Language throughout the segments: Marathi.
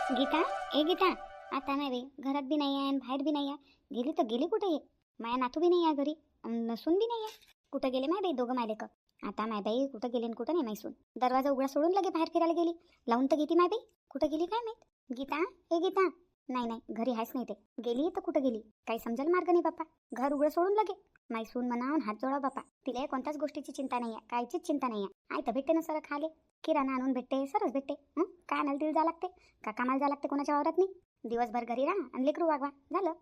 गीता, ए गीता, आता नाही रे, घरात बी नाही आहे आणि बाहेर बी नाही आहे. गेली तर गेली कुठे ये? माया नातू बी नाही आहे घरी, नसून बी नाही आहे. कुठं गेले माय बाई दोघं मायले का? आता माय बाई कुठं गेले आणि कुठं नाही माहिसून. दरवाजा उघडा सोडून लगे बाहेर फिरायला गेली. लावून तर घेती माय बाई, कुठं गेली काय माहित. गीता, ए गीता. नाही नाही, घरी आहेच नाही ते. गेली तर कुठं गेली काही समजेल मार्ग नाही बाप्पा. घर उघडं सोडून लगे मायसून म्हणावून हात जोडा बाप्पा. तिला कोणत्याच गोष्टीची चिंता नाही आहे, कायचीच चिंता नाही आहे. आई तर भेटते ना सर खाले, किराणा आणून भेटते, सरच भेटते. काय आणायला तिला जा लागते का? कामाला जा लागते कोणाच्या वावरात नाही. दिवसभर घरी राहा आणि लेकरू वागवा, झालं.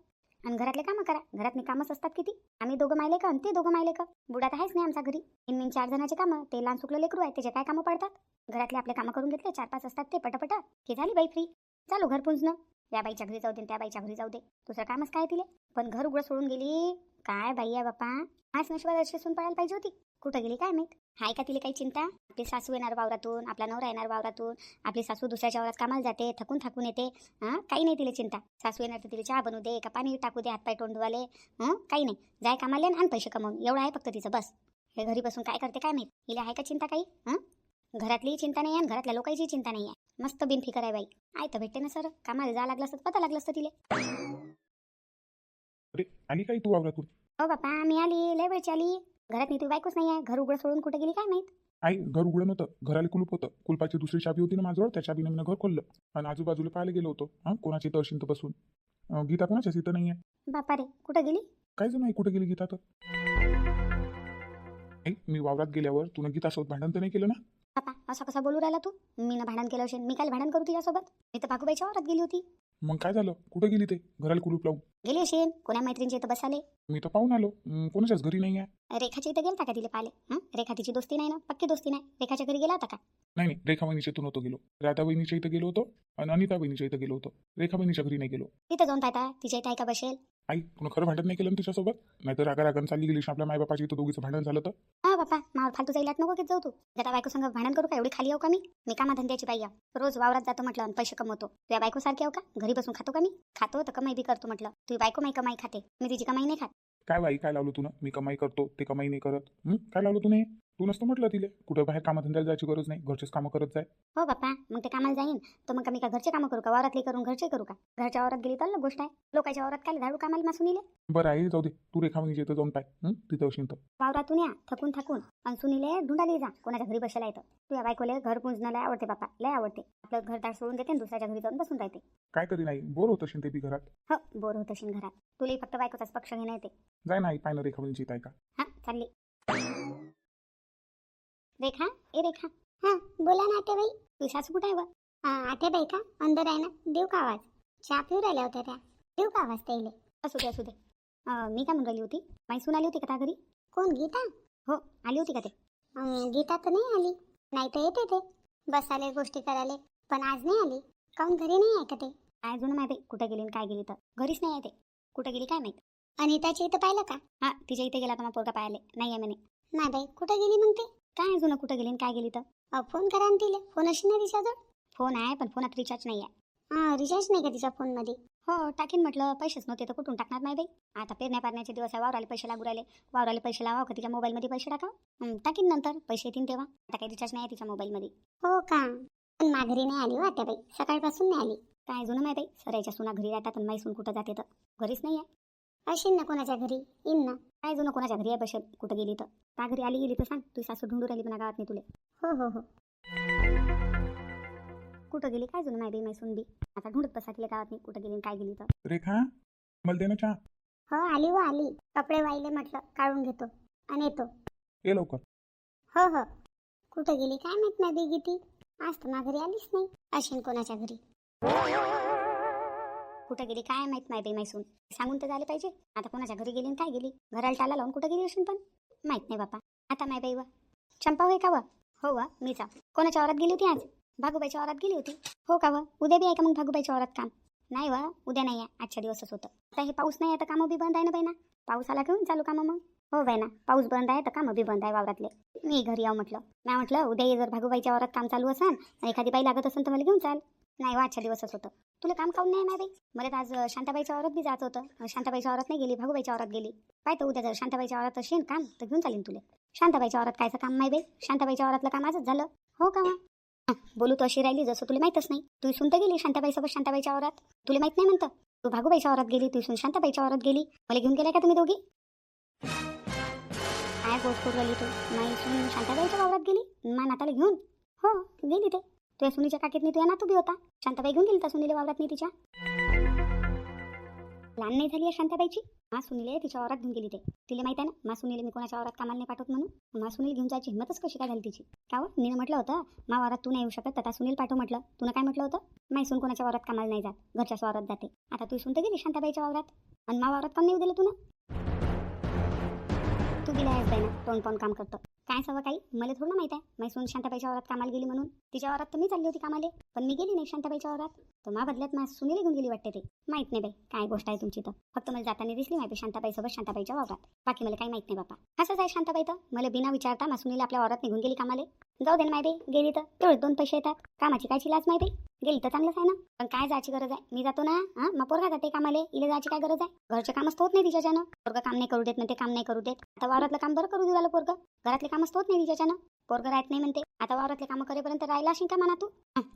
आणि घरातले कामं करा, घरातली कामच असतात किती. आम्ही दोघं मायले का आणि ते दोघं मायले का? बुडा तर आहेच नाही आमच्या घरी. इन 4 जणांचे कामं, ते लहान सुकलं लेकरू आहे त्याचे काय कामं पडतात. घरातले आपले कामं करून घेतले, 4-5 असतात ते पटापट की झाली बाई फ्री. चालू घर पुंजणं. या बाईच्या घरी जाऊ दे, त्या बाईच्या घरी जाऊ दे, दुसरं कामच काय तिले. पण घर उघडं सोडून गेली. काय बाई आहे बाप्पा, आज नशिबात अशी सून पडायला पाहिजे होती. कुठं गेली काय माहित. हाय का तिला काही चिंता? आपली सासू येणार वावरातून, आपला नवरा येणार वावरातून, आपली सासू दुसऱ्याच्या वावरात कामाला जाते, थकून येते. काही नाही तिला चिंता. सासू येणार तर तिला चहा बनवू दे का पाणी टाकू दे हातपाय तोंड धुवाले. काही नाही, जाय कामाला आणि पैसे कमवून, एवढं आहे फक्त तिचं बस. हे घरी बसून काय करते काय माहित. हिला आहे का चिंता काही? घरातली चिंता नाही आणि घरातल्या लोकांची चिंता नाही आहे. मस्त बिनफिकर आहे बाई. आई तर भेटते ना सर, कामाला जा लागलं असतं पता लागलं असतं तिला. अरे आली काय तू वावरातून? हो बाप्पा, मी आली, लय वेळची आली. घरात नाही तू बायकोच नाही आहे. घर उघडं सोडून कुठे गेली काय माहित. आई घर उघडं नव्हतं, घराला कुलूप होतं. कुलपाची दुसरी चाबी होती ना माझ्यावर, त्या चाबीने मी घर खोललं आणि आजूबाजूला पाहायला गेलो होतो. कोणाची तर अशिंत बसून. गीता कोणाच्याच इथं नाही आहे. बाप्पा रे, कुठं गेली? काय जण आई कुठे गेली गीता तर? आई मी वावरात गेल्यावर तुला गीतासोबत भांडण तर नाही केलं ना? बाप्पा असं कसं बोलू राहिला तू? मी ना भांडण केलं असेल, मी काय भांडण करू तुझ्यासोबत? मी तर भागूबाईच्या वावरात गेली होती. मग काय झालं, कुठं गेली ते घराला कुलूप लावून? गेली असेल कोण्या मैत्रिणीच्या इथं बसाले. मी तर पाहून आलो, कोणाच्याच घरी नाही आहे. रेखाच्या इथं गेलता का तिला पाहिले? रेखा तिची दोस्ती नाही ना, पक्की दोस्ती नाही. रेखाच्या घरी गेला होता का? नाही नाही, रेखा बहिणीच्या इथून होतो गेलो. राधा बहिणीच्या इथं गेलो होतो आणि अनिता बहिणीच्या इथं गेलो होतो. रेखा बहिणीच्या घरी नाही गेलो. तिथं जाऊन पाहता तिच्या इथं आहे का बसेल. आई तुला खरं भांडण नाही केलं ना तिच्यासोबत? नाही तर रागारागन चालली गेली आपल्या मायबापाची इथं दोघीचं भांडण झालं तर? बाप्पा, मावर फालतू जाईलात नको घेत जाऊ तू. आता बायको संग भांडण करू का? एवढी खाली येऊ का मी? मी कामा धंद्याची बाई आहे. रोज वावरात जातो म्हटलं आणि पैसे कमवतो. तुझ्या बायको सारखी येऊ का? घरी बसून खातो का मी? खातो तर कमाई बी करतो म्हटलं. तुझी बायको माई कमाई खाते, मी तिची कमाई नाही खात. काय बाई काय लावलं तुला? मी कमाई करतो ते कमाई नाही करत. काय लावलं तुने? तू नसतं म्हटलं तिले कुठं बाहेर कामधंद्याला जायची गरज नाही, घरचेच कामं करत जाय. हो बाप्पा, मग ते कामाला जाईन तर मग मी का घरचे कामं करू का? वावरातले करून घरचे करू का? घरच्या वावरात गेली तर अलग गोष्ट आहे. लोकांच्या वावरात काय झाडू कामाला मासून येईल. बरं आहे, जाऊ दे. तू रेखा बहिणीच्या इथं जाऊन पाय, तिथं असेल तर. वावरातून या थकून आणि सुनीले ढुंढाली जा कोणाच्या घरी बसायला येतं. तुझ्या बायकोले घर पुंजणं लय आवडते बाप्पा, लय आवडते. आपलं घरदार सोडून देते आणि दुसऱ्याच्या घरी जाऊन बसून राहते. काय तरी नाही बोर होत असेल ते बी घरात. हो, बोर होत असेल घरात. तुला फक्त बायकोचाच पक्ष घेणं येते. जाय नाही पाय ना रेखा बहिणीची इथं आहे का? चालली. रेखा, ए रेखा. बोला ना आतेबाई. तू सासू कुठे आहे? आतेबाई का अंदर आहे ना. देऊ का आवाज? चहा पिऊ राहिल्या होत्या त्या. देऊ का आवाज त्याईले? असू दे असू दे. मी काय म्हणून राहिली होती, मैसून आली होती का त्या घरी? कोण, गीता? हो, आली होती का ते? गीता तर नाही आली. नाही तर येते ते बसाले गोष्टी करायला, पण आज नाही आली. काऊन घरी नाही आहे का ते? काय जुनं माहिती कुठे गेली काय गेली तर. घरीच नाही आहे ते. कुठे गेली काय माहित. आणि त्याच्या इथं पाहिलं का? तिच्या इथे गेला तर मग पोरगा पाहिले नाही आहे म्हणे. नाही बाई, कुठे गेली मग ते? काय जुनं कुठं गेली काय गेली तर? फोन करा ना तिला. फोन अशी नाही तिच्याजवळ? फोन आहे पण फोनात रिचार्ज नाही आहे. रिचार्ज नाही का तिच्या फोनमध्ये? हो, टाकीन म्हटलं. पैसेच नव्हते तर कुठून टाकणार नाही बाई. आता पेरण्या पारण्याचे दिवस आहे, वावराले पैसे लागू राहिले. वावराले पैसे लावा का तिच्या मोबाईलमध्ये पैसे टाकावं? टाकीन नंतर पैसे येतील तेव्हा. आता काही रिचार्ज नाही आहे तिच्या मोबाईलमध्ये. हो का? पण माघारी नाही आली वाटते बाई, सकाळपासून नाही आली. काय जुनं नाही बाई, सरायच्या सुना घरी राहतात पण माईसून कुठं जाते तर घरीच नाही आहे. असेल ना कोणाच्या घरी, येईन ना. काय जुनं कोणाच्या घरी आहे बसेल कुठं गेली तर. त्या घरी आली गेली तर सांग, तू सासू ढूंढू राहिली पण गावात नाही तुले. हो. कुठं गेली काय जुनं नाही बाई मैसून बी. आता ढूंढत बसा तिला गावात नाही कुठं गेली काय गेली तर. रेखा मला दे ना चहा. हो आली आली. कपडे वाहिले म्हटलं काढून घेतो आणि येतो. ये लवकर. हो. कुठं गेली काय माहित नाही बी गीती. आज तर घरी आलीच नाही. असेल कोणाच्या घरी. कुठं गेली काय माहित नाही बाई मैसून. सांगून तर झाले पाहिजे. आता कोणाच्या घरी गेली काय गेली. घराला टाला लावून कुठं गेली असेल पण माहित नाही बापा. आता नाही बाई. चंपा होय का व? हो मीच. कोणाच्या वावरात गेली होती आज? भागूबाईच्या वावरात गेली होती. हो का व? उद्या बी आहे का मग भागूबाईच्या वावरात काम? नाही वा, उद्या नाही आहे, आजच्या दिवसच होतं. आता हे पाऊस नाही आहे तर कामं बी बंद आहे ना बाई ना. पाऊस आला घेऊन चालू कामं मग. हो बाई ना, पाऊस बंद आहे तर कामं बी बंद आहे वावरातले. मी घरी यावं म्हटलं. नाही म्हटलं उद्या ये, जर भागूबाईच्या वावरात काम चालू असेल आणि एखादी बाई लागत असेल तर मला घेऊन चाल. नाही वा, आजच्या दिवसच होतं. तुला काम काऊन नाही बाई? मला तर आज शांताबाईच्या वावरात बी जायचं होतं. शांताबाईच्या वावरात नाही गेली, भागूबाईच्या वावरात गेली. पाय तर उद्या जर शांताबाईच्या वावरात असेल काम तर घेऊन चालीन तुला. शांताबाईच्या वावरात कायचं काम नाही बाई. शांताबाईच्या वावरातलं काम आजच झालं. हो का? बोलू तर अशी राहिली जसं तुला माहीतच नाही. तू इसून तर गेली शांताबाईसोबत शांताबाईच्या वावरात. तुला माहित नाही म्हणतं. तू भागूबाईच्या वावरात गेली, तू इसून शांताबाईच्या वावरात गेली. मला घेऊन गेलाय का तुम्ही दोघी? काय गोष्ट करू राहिली तू? नाही इसून शांताबाईच्या वावरात गेली मा नाताला घेऊन. हो गेली ते. तुझ्या सुनीच्या काकीतनी तुझ्या नातू बी होता. शांताबाई घेऊन गेली त्या सुनीला वावरात नाही तिच्या. लहान नाही झाली आहे शांताबाईची. मा सुनीले तिच्या वावरात घेऊन गेली ते. तिला माहिती आहे ना मा सुनीले मी कोणाच्या वावरात कामाला नाही पाठवत म्हणून. मा सुनील घेऊन जायची हिंमतच कशी काय झाली तिची? का हो मी म्हटलं होतं मा वावरात तू नाही येऊ शकत तर सुनील पाठव म्हटलं. तुला काय म्हटलं होतं? माई सून कोणाच्या वावरात कामाला नाही जात, घरच्याच वावरात जाते. आता तू सून तर गेली शांताबाईच्या वावरात आणि मा वावरात काम नाही दिलं तुला. तू गेला आहेस बाई ना तोंड पाहून काम करतो. काय सवं काही मला थोडं माहित आहे. माझी सून शांताबाईच्या वावरात कामाला गेली म्हणून. तिच्या वावरात तर मी चालली होती कामाले, पण मी गेली नाही शांताबाईच्या वावरात. तर मा बदल्यात माझ्या सुनीला घेऊन गेली वाटते ते. माहित नाही बाई काय गोष्ट आहे तुमची. तर फक्त मला जाताना दिसली माहिती शांताबाईसोबत शांताबाईच्या वावरात. बाकी मला काही माहित नाही बापा. असंच आहे शांताबाई तर मला बिना विचारता मा सुनीला आपल्या वावरात निघून गेली कामाले. जाऊ दे ना माय बाई, गेली तर तेवढे 2 पैसे येतात. कामाची कायची लाज माय बाई. गेली तर चांगलंच आहे ना. पण काय जायची गरज आहे? मी जातो ना. मग पोरगा जाते कामाले, इले जायची काय गरज आहे? घरचे कामच होत नाही तिच्याच्यानं. पोरगा काम नाही करू देत म्हणते, काम नाही करू देत. आता वावरातलं काम बरं करू देऊ पोरगा. घरातले कामच होत नाही तिच्याच्यानं. पोरगा राहत नाही म्हणते. आता वावरातले कामं करेपर्यंत राहिला असेल का म्हणा तू?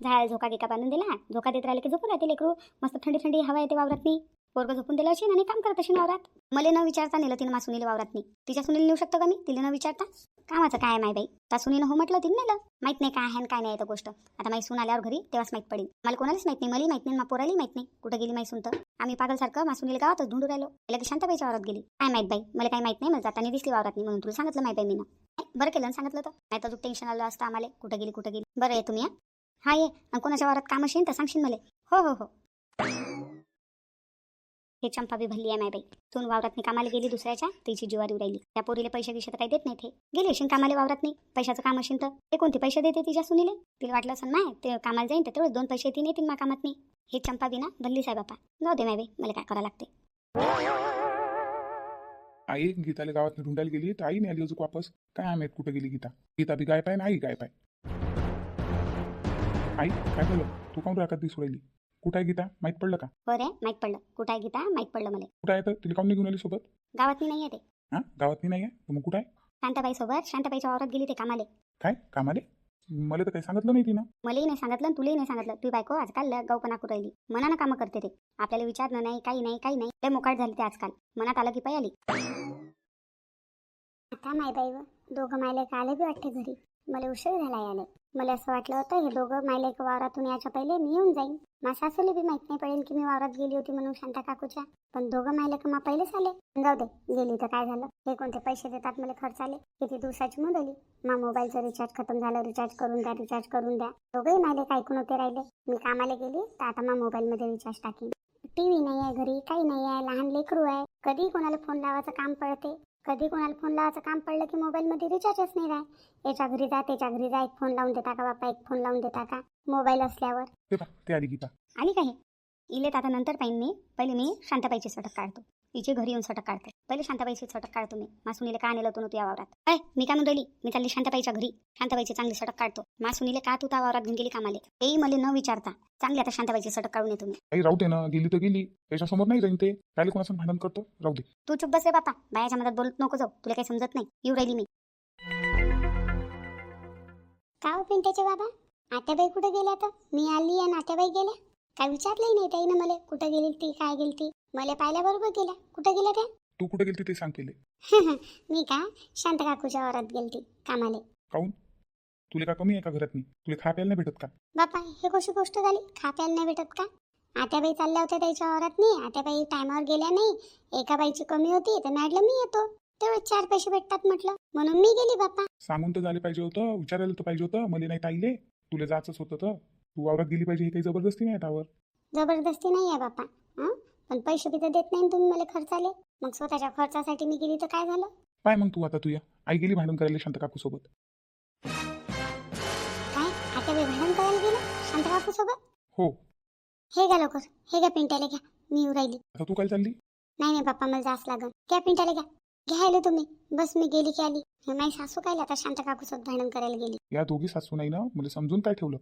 झाड झोका गिका बांधून दिला. झोका देत राहिले की झोपून राहते लेकरू. मस्त थंडी थंडी हवा येते वावरातनी. पोरगा झोपून दिला असेल आणि काम करत असेल वावरात. मला न विचारता नेलं तिनं मा सुनील वावरातनी. तिच्या सुनील नेऊ शकतो का मी? तिला न विचारता? कामाचं काय माय बाई. त्या सुनीनं हो म्हटलं तिने नेलं. माहित नाही काय आहे काय नाही तर गोष्ट. आता माई सून आल्यावर घरी तेव्हाच माहित पडेल. मला कोणालाच माहित नाही. मलाही माहित नाही, मा पोरालाही माहित नाही कुठं गेली माई सून. तर आम्ही पागलसारखं मा सुनील गावातच ढूंढू राहिलो. की शांताबाईच्या वावरात गेली. काय माहित बाई, मला काय माहित नाही. मला जाताना दिसली वावरातनी म्हणून तुला सांगितलं माहित आहे मी ना. बरं केलं सांगितलं तर. नाही तर टेन्शन आलं असतं आम्हाला. कुठं गेली. बरं आहे तुम्ही. हा ये. कोणाच्या वावरात काम असेल तर सांगशील मला. हो. हे चंपा बी भल्ली आहे माय बाई. सून वावरात कामाला गेली दुसऱ्याच्या, तिची जीवारी राहिली. त्या पोरीला पैसे गिशे तर काही देत नाही ते. गेली असेल कामाला वावरात नाही. पैशाचं काम असेल तर ते कोणते पैसे देते तिच्या सुनीले? तिला वाटलं असं नाही ते कामाला जाईन तर तेवढे 2 पैसे ती नेतील मा कामात नाही. हे चंपा बी ना भल्लीच आहे बापा. जाऊ दे माय बाई, मला काय करावं लागते. आई गीताला गावात ढुंढायला गेली तर आई नाही आली अजून वापस. काय माहित कुठे गेली गीता. गीता बी गायब आहे ना आई गायब आहे. आई काय झालं? तू काऊन राखात दिसू राहिली? कुठं आहे गीता? माहित पडलं का? हो रे माहित पडलं. कुठं आहे गीता माहित पडलं मला. कुठं आहे तर तिला काऊन निघून आली सोबत? गावात नाही आहे ते. गावात नाही आहे तर मग कुठं आहे? शांताबाई सोबत शांताबाईच्या वावरात गेली ते कामाले. काय कामाले? मला तर काही सांगितलं नाही तिनं. मलाही नाही सांगितलं आणि तुलाही नाही सांगितलं. तू बायको आजकाल गावपणा करू राहिली. मनानं कामं करते ते. आपल्याला विचारणं नाही काही नाही. ते मोकाट झाली ते आजकाल. मनात आलं की पाय आली. आता माय बाई दोघं मायलेक आले बी वाटते घरी. मला उशीर झाला यायला. मला असं वाटलं होतं हे दोघं मायलेक वावरातून याच्या पहिले मी येऊन जाईन. मा सासूला बी माहित नाही पडेल की मी वावरात गेली होती म्हणून शांता काकूच्या. पण दोघं मायलेक मा पहिलेच आले. जाऊ दे गेली तर काय झालं. हे कोणते पैसे देतात मला खर्च आले. किती दिवसाची मुदली. मा मोबाईलचं रिचार्ज खतम झालं. रिचार्ज करून द्या. दोघंही मायलेक ऐकून होते राहिले. मी कामाला गेली तर आता मा मोबाईलमध्ये रिचार्ज टाकीन. टीव्ही नाही आहे घरी, काही नाही आहे. लहान लेकरू आहे. कधी कोणाला फोन लावायचं काम पडते. कधी कोणाला फोन लावायचं काम पडलं की मोबाईलमध्ये रिचार्जच नाही राह. याच्या घरी जा त्याच्या घरी जा. एक फोन लावून देता का बाप्पा, एक फोन लावून देता का मोबाईल असल्यावर. ते आली गीता. आली का हे? इलेत आता नंतर पाहिन मी. पहिले मी शांताबाईची सटक काढतो. तिचे घरी येऊन सटक काढते. पहिले शांताबाईची सटक काढतो मी. मासुनीला का नेलं तू या वावरात? मी काय म्हणून मी चालली शांताबाईच्या घरी. शांताबाईची चांगली सटक काढतो. मासुनीला का तू त्या वावरात घेऊन गेली कामाले तेही मला न विचारता. चांगली आता शांताबाईची सटक काढून येतो मी. आई राहू दे ना. गेली तर गेली. त्याच्यासमोर नाही जाईन ते. काय कोणाचं भांडण करतो? राहू दे. तू चुप बस रे बापा. बायाच्या मधात बोलत नको जाऊ. तुला काही समजत नाही. येऊ राहिली मी. का हो पिंट्याचे बाबा? आत्याबाई कुठे गेल्या? तर मी आली आणि आत्याबाई गेल्या. काय विचारलंही नाही ताईनं मला कुठं गेली ती काय गेली ती. मला पाहिल्याबरोबर गेल्या. कुठं गेल्या त्या? तू कुठे गेलती ते सांग केले. मी का शांत काकूच्या वावरात गेलती कामाले. काऊन? तुला का कमी आहे का घरात? तुला खा प्यायला नाही भेटत का? बापा हे कशी गोष्ट झाली? खा प्यायला नाही भेटत का? आत्याबाई चालल्या होत्या त्याच्या वावरात नाही. आत्याबाई टायमावर गेल्या नाही. एका बाईची कमी होती तर मॅडला मी येतो. तेवढे 4 पैसे भेटतात म्हटलं म्हणून मी गेली बापा. सांगून तर झाले पाहिजे होतं. विचारायला तर पाहिजे होतं. मला नाही ताईले. तुला जायचंच होतं तर तू वावरात गेली पाहिजे. ही काही जबरदस्ती नाही त्यावर. जबरदस्ती नाही आहे बापा. पण पैसे बी तर देत नाही तुम्ही मला खर्चाले. मग स्वतःच्या खर्चासाठी मी गेली तर काय झालं? पाय मग तू आता तुया आई गेली भांडण करायला शांत काकू सोबत. काय आत्याबाई भांडण करायला गेलं शांत काकू सोबत? हो. हे घ्या लवकर. हे घ्या पिंट्याला घ्या. मी येऊ राहिली. आता तू काय चालली? नाही बाप्पा मला जास लागल. घ्या पिंट्याला घ्या. घ्यायला तुम्ही. बस मी गेली की आली. माझी सासू काय आता शांत काकू सोबत भांडण करायला गेली. या दोघी सासू नाही ना मला समजून काय ठेवलं.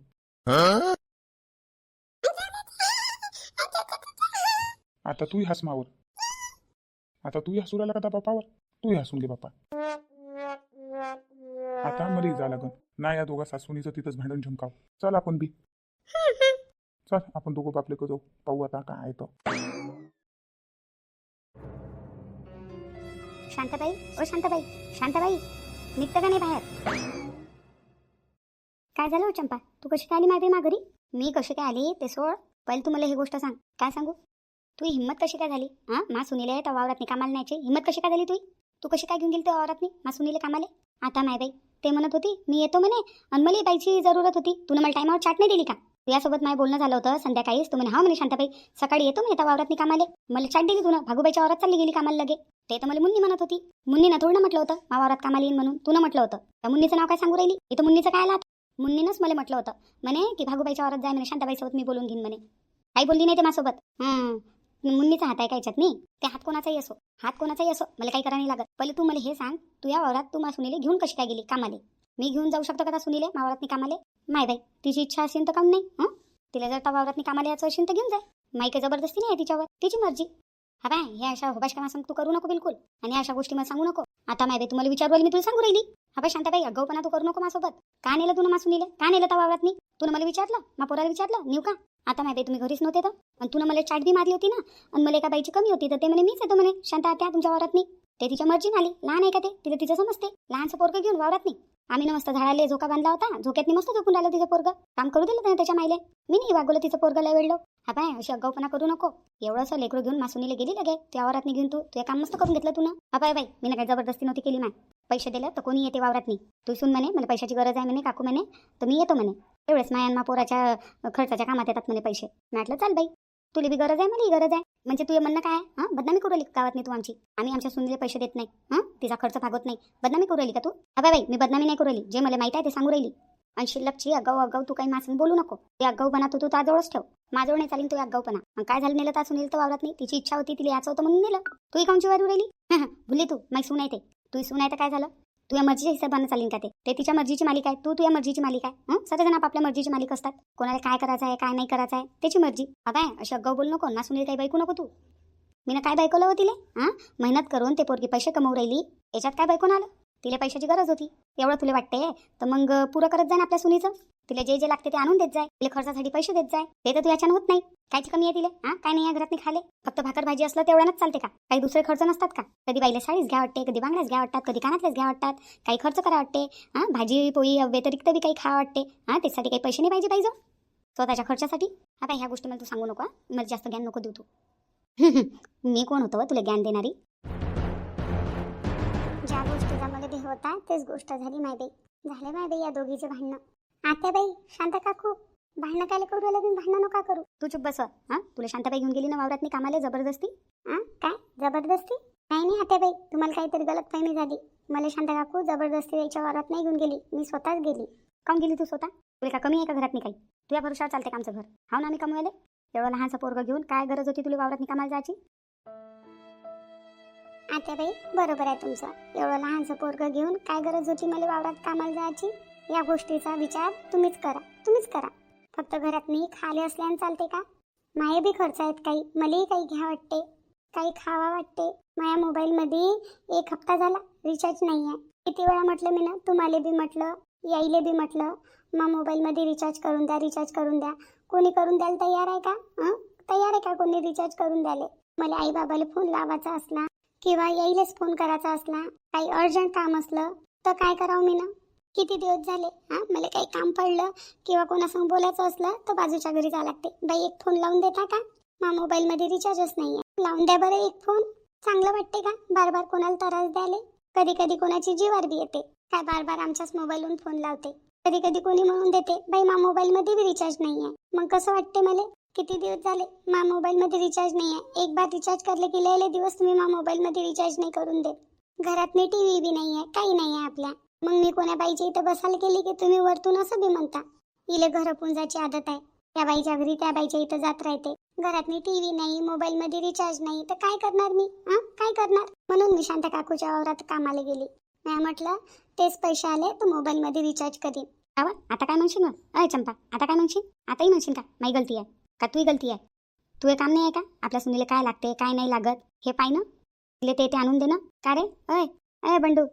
आता तूही हस मावर. आता तूही हसू राहिला का त्या बापावर? तूही हसून घे बापा. आता मलाही जा लागन ना या दोघा सासूनीचं तिथंच भांडण झमकाव. चल आपण बी चल आपण दोघं बापले जाऊ पाहू आता काय आहे तर. शांताबाई, ओ शांताबाई, शांताबाई निघतं का नाही बाहेर? काय झालं हो चंपा, तू कशी काय आली माझ्या माघारी? मी कशी काय आली ते सोड, पहिले तू मला ही गोष्ट सांग. काय सांगू? तू हिम्मत कशी काय झाली? हां, मा सुनीले त्या वावरात कामाला न्यायची हिम्मत कशी काय झाली तुझी? तू कशी काय घेऊन गेली त्या वावरात मा सुनीले कामाले? आता माय बाई ते म्हणत होती मी येतो म्हणे आणि मला बाईची जरूरत होती, तुला मला टायमावर चाट नाही दिली का? तुझ्यासोबत माझं बोलणं झालं होतं संध्याकाळीच, तू म्हणे हा म्हणे शांताबाई सकाळी येतो म्हणे त्या वावरात कामाले. मला चाट दिली तुला, भागूबाईच्या वावरात चालली गेली कामाला लगे. ते तर मला मुन्नी म्हणत होती. मुन्नीनं थोडं म्हटलं होतं मा वावरात कामाला येईन म्हणून, तू म्हटलं होतं. त्या मुन्नीचं नाव काय सांगू राहिली? इथं मुन्नीचं काय आला? मुन्नीनंच मला म्हटलं होतं म्हणे की भागूबाईच्या वावरात जाय म्हणे, शांताबाईसोबत मी बोलून घेईन म्हणे. काही बोलली नाही ते माझ्यासोबत. मुन्नीचा हात आहे काय याच्यात नाही, ते हात कोणाचाही असो, हात कोणाचाही असो, मला काही करायला नाही लागत. पहिले तू मला हे सांग, तू या वावरात तू मा सुनीले घेऊन कशी काय गेली कामाले? मी घेऊन जाऊ शकतो का सुनीले वावरात कामाले? माय बाई तिची इच्छा असेल तर काम नाही. तिला जर त्या वावरात कामाला यायचं असेल तर घेऊन जाय, माई काही जबरदस्ती नाही आहे तिच्यावर, तिची मर्जी. हा बाय हे अशा होबाश कामा सांग तू करू नको बिलकुल, आणि अशा गोष्टी मला सांगू नको. आता माय बाई तुम्हाला विचारू राहिली, मी तुला सांगू राहिली. हा बाय शांताबाई अगाऊपणा तू करू नको माझ्यासोबत. का नेलं तुला मासून नेलं, का नेलं त्या वावरात? तुला मला विचारलं, मा पोराला विचारलं नेऊ का? आता माय बाई तुम्ही घरीच नव्हते तर, आणि तुला मला चाट बी मारली होती ना, आणि मला एका बाईची कमी होती तर ते म्हणे मीच येतो म्हणे शांता त्या तुमच्या वावरात. ते तिच्या मर्जीने आली, लहान आहे का ते, तिला तिचं समजते. लहानचं पोरगं घेऊन वावरात आम्ही मस्त झाडाले झोका बांधला होता, झोक्यात मस्त झोपून राहिलं तिचं पोरगं, काम करू दिलं त्याने त्याच्या मायले. मी नाही वागवलं तिचं पोरगं लय वेळलो. हा बाय अशी अगाऊपणा करू नको. एवढंसं लेकरू घेऊन मासुनीला गेली लगे त्या वावरात घेऊन, तू काम मस्त करून घेतलं तू ना. हा बाय बाई मी काही जबरदस्ती नव्हती केली. माय पैसे दिलं तर कोणी येते वावरात तू सुन म्हणे मला पैशाची गरज आहे म्हणे काकू म्हणे, तर मी येतो म्हणे. एवढेच माया पोराच्या खर्चाच्या कामात येतात म्हणे पैसे. म्हटलं चाल बाई तुला बी गरज आहे मलाही गरज आहे, म्हणजे तुझं म्हणणं काय? हां बदनामी करू राहिली गावात नाही तू आमची? आम्ही आमच्या सुनीले पैसे देत नाही, हां तिचा खर्च भागवत नाही, बदनामी करू राहिली का तू? हा बाई मी बदनामी नाही करू राहिली, जे मला माहिती आहे ते सांगू राहिली. आणि शिल्लकची अगाऊ तू काही मासून बोलू नको. ते अगाऊपणा तू ताजवळच ठेव, माझ्यावर नाही चालीन तो अगाऊपणा. मग काय झालं नेलं तर सुनील तर वावरात तिची इच्छा होती तिला याचं होतं म्हणून नेलं. तू काऊनची वारू राहिली? भुली तू माई सून आहे ते, तू सून आहे तर काय झालं? तुझ्या मर्जीच्या हिशोबानं चालीन का ते तिच्या मर्जीची मालिक आहे, तू तुझ्या मर्जीची मालिक आहे. सगळेजण आपल्या मर्जीची मालिक असतात, कोणाला काय करायचं आहे काय नाही करायचं आहे त्याची मर्जी. हा काय अशी अगाऊ बोल नको ना, सुनील काही बायकू नको तू. मी ना काय बायकोलं हो तिले? मेहनत करून ते पोरगी पैसे कमवू राहिली, याच्यात काय बायकोन आलं? तिला पैशाची गरज होती एवढं तुला वाटते तर मग पुरं करत जाय ना आपल्या सुनीचं. तिला जे जे लागते ते आणून देत जाय, तिला खर्चासाठी पैसे देत जाय. ते तर तू याच्यानं होत नाही. कायची कमी आहे तिला? काय नाही या घरात नाही खाले, फक्त भाकर भाजी असलं तेवढ्यानंच चालते का? काही दुसरे खर्च नसतात का? कधी बाईला साडीच घ्या वाटते, कधी बांगड्याच घ्या वाटतात, कधी कानातलेच घ्या वाटतात, काही खर्च करा वाटते. भाजी पोळी व्यतिरिक्त बी काही खा वाटते. त्यासाठी काही पैसे नाही पाहिजे स्वतःच्या खर्चासाठी. आता ह्या गोष्टी मला तू सांगू नको, मला जास्त ज्ञान नको देऊ तू. मी कोण होतो तुला ज्ञान देणारी? ज्या गोष्टीचा मला देह होता तेच गोष्ट झाली माय बाई. झाले माय बाई या दोघीचे भांडणं. आता बाई शांता काकू भांडणं काय करू राहिलं, तुम्ही भांडणं नका करू. तू चुप बस. तुला शांताबाई घेऊन गेली ना वावरात कामाला जबरदस्ती? काय जबरदस्ती? नाही आता बाई तुम्हाला काहीतरी गलतफहमी झाली. मला शांता काकू जबरदस्ती याच्या वावरात नाही घेऊन गेली, मी स्वतःच गेली. काऊन गेली तू स्वतः? तुला का कमी आहे का घरात नाही काही? तुझ्या भरोशावर चालते का आमचं घर? हाव ना आम्ही कमवायला. एवढं लहानचं पोरगं घेऊन काय गरज होती तुला वावरात कामाला जायची? आता बाई बरोबर आहे तुमचं, एवढं लहानचं पोरगं घेऊन काय गरज होती मला वावरात कामाला जायची? या गोष्टीचा विचार तुम्हीच करा. फक्त घरात मी खाले असल्याने चालते का? माये बी खर्च आहेत काही, मलाही काही घ्या वाटते, काही खावा वाटते. माझ्या मोबाईलमध्ये 1 हप्ता झाला रिचार्ज नाही आहे. किती वेळा म्हटलं मी ना, तुम्हाला बी म्हटलं याईले बी म्हटलं मा मोबाईलमध्ये रिचार्ज करून द्या. कोणी करून द्यायला तयार आहे का? तयार आहे का कोणी रिचार्ज करून द्यायला? मला आई बाबाला फोन लावायचा असला किंवा याईलेच फोन करायचा असला, काही अर्जंट काम असलं तर काय करावं मी ना? किती दिवस झाले मला काही काम पडलं किंवा कोणासंग बोलायचं असलं तर बाजूच्या घरी जावं लागते. बाई एक फोन लावून देता का? मा मोबाईलमध्ये रिचार्जच नाही आहे, लावून द्या बरं एक फोन. चांगलं वाटते का बार कोणाला त्रास द्याले? कधी कधी कोणाची जीवार बी येते, काय बार आमच्याच मोबाईलवरून फोन लावते. कधी कधी कोणी म्हणून देते बाई मा मोबाईलमध्ये बी रिचार्ज नाही आहे. मग कसं वाटते मला? किती दिवस झाले मा मोबाईलमध्ये रिचार्ज नाही आहे. एक बार रिचार्ज करले की लय दिवस तुम्ही मा मोबाईलमध्ये रिचार्ज नाही करून देत. घरात नाही टीव्ही बी नाही आहे, काही नाही आहे आपल्या. मग मी कोणा बाईच्या इथं बसायला गेली की तुम्ही वरतून असं बी म्हणता इले घर पुंजाची आदत आहे, त्या बाईच्या घरी त्या बाईच्या इथं जात राहते. घरात नाही टीव्ही नाही, मोबाईलमध्ये रिचार्ज नाही, तर काय करणार मी? काय करणार? म्हणून मी शांता काकूच्या वावरात कामाला गेली. मी म्हटलं तेच पैसे आले तर मोबाईलमध्ये रिचार्ज करीन. आता काय म्हणशील ना? अय चंपा आता काय म्हणशील? आताही म्हणशील का माझी गलती आहे का तुझी गलती आहे? तुझे काम नाही आहे का आपल्या सुनीला काय लागते काय नाही लागत हे पाय ना, तिले ते आणून दे ना. का रे अय बंडू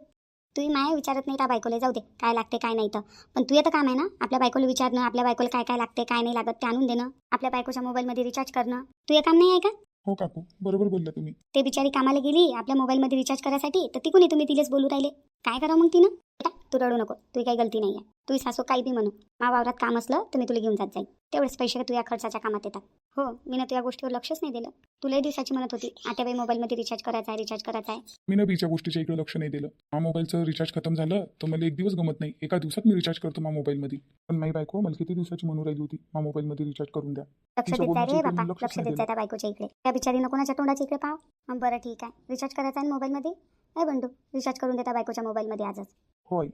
तुम्ही माया विचारत नाही त्या बायकोला, जाऊ दे काय लागते काय नाही तर. पण तू तर काम आहे ना आपल्या बायकोला विचारणं, आपल्या बायकोला काय काय लागते काय नाही लागत ते आणून देणं, आपल्या बायकोच्या मोबाईलमध्ये रिचार्ज करणं. तू हे काम नाही आहे का? हो काकू, बरोबर बोलला तुम्ही. ते बिचारी कामाला गेली आपल्या मोबाईलमध्ये रिचार्ज करायसाठी, तर ती कोणी तुम्ही तिलेच बोलू राहिले. काय करावं मग तिनं? बेटा तू रडू नको, तुझी काही गलती नाही आहे. तुझी सासू काही बी म्हणू, मा वावरात काम असलं तर मी तुला घेऊन जात जाईल. तेवढेच पैसे तुझ्या खर्चाच्या कामात येतात. हो मी ना तुझ्या गोष्टीवर लक्षच नाही दिलं. तुलाही दिवसाची म्हणत होती आत्याबाई मोबाईलमध्ये रिचार्ज करायचा आहे रिचार्ज करायचा आहे. मी ना बीच्या गोष्टीच्या इकडे लक्ष नाही दिलं. हा मोबाईलचं रिचार्ज खतम झालं तर मला एक दिवस गमत नाही, एका दिवसात मी रिचार्ज करतो मा मोबाईलमध्ये. पण माझी बायको मला किती दिवसाची म्हणून राहिली होती मा मोबाईलमध्ये रिचार्ज करून द्या. लक्ष तिच्या देत जाय रे बोलण्याच्या इकडे बापा, मी लक्षच लक्ष नाही देत जाय दिलं. त्या बायकोच्या इकडे. त्या बिचारीनं कोणाच्या तोंडाच्या इकडे पाव. बरं ठीक आहे, रिचार्ज करायचा आहे मोबाईलमध्ये. नाही बंडू, रिचार्ज करून देता बायकोच्या मोबाईलमध्ये आजच. होय.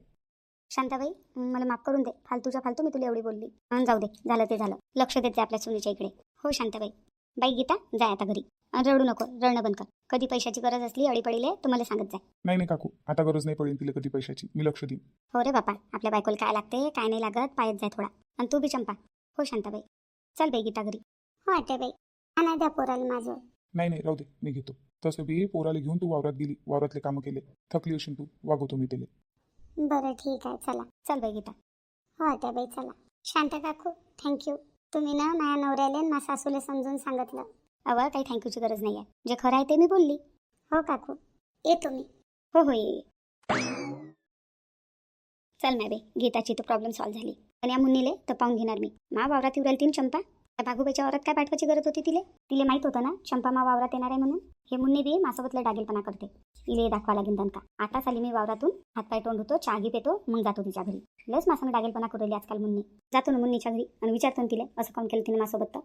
शांताबाई मला माफ करून दे, फालतूच्या फालतू मी तुला एवढी बोलली. जाऊ दे, झालं ते झालं. लक्ष देत जा आपल्या सुनीच्या इकडे. हो शांताबाई. बाई गीता जाय आता घरी. रडू नको, रडणं बंद कर. कधी पैशाची गरज असली अडी पडीले तर मला सांगत जाय. नाही नाही काकू, आता गरज नाही पडेल तिला कधी पैशाची, मी लक्ष देईन. हो रे बापा, आपल्या बायकोला काय लागते काय नाही लागत पायत जाय थोडा. आणि तू बी चंपा. हो शांताबाई. चल बाई गीता घरी. हो आत्याबाई, आणा द्या पोराला माझं. नाही नाही राहू दे, मी घेतो. तसं बी पोराला घेऊन तू वावरात गेली, वावरातले कामं केले, थकली असेल तू, वागवतो मी तिला. बरं ठीक आहे चला. चल बाई गीता. हो आत्याबाई चला. शांता काकू थँक्यू, तुम्ही ना माझ्या नवऱ्याला आणि माझ्या सासूला समजून सांगितलं. अवं काही थँक्यूची गरज नाही आहे, जे खरं आहे ते मी बोलली. हो काकू येतो मी. हो हो ये. चल नाही बाई, गीताची तर प्रॉब्लेम सॉल्व्ह झाली. पण या मुन्नीले तर पाहून घेणार मी. मा वावरात येऊ राहिली तीन चंपा. त्या भागूबाईच्या वावरात काय पाठवायची गरज होती तिले? तिले माहित होतं ना चंपा मा वावरात येणार आहे म्हणून. हे मुन्नी बी माझ्यासोबतला डागेलपणा करते. इले दाखवा लागेल दणका. आताच आली मी वावरातून, हातपाय तोंड होतो, चहा घी पेतो, मग जातो तिच्या घरी. लस माझ्यासंग डागेलपणा करू राहिली आजकाल मुन्नी. जातो ना मुन्नीच्या घरी आणि विचारतो ना तिले असं काम केलं तिने माझ्यासोबत तर.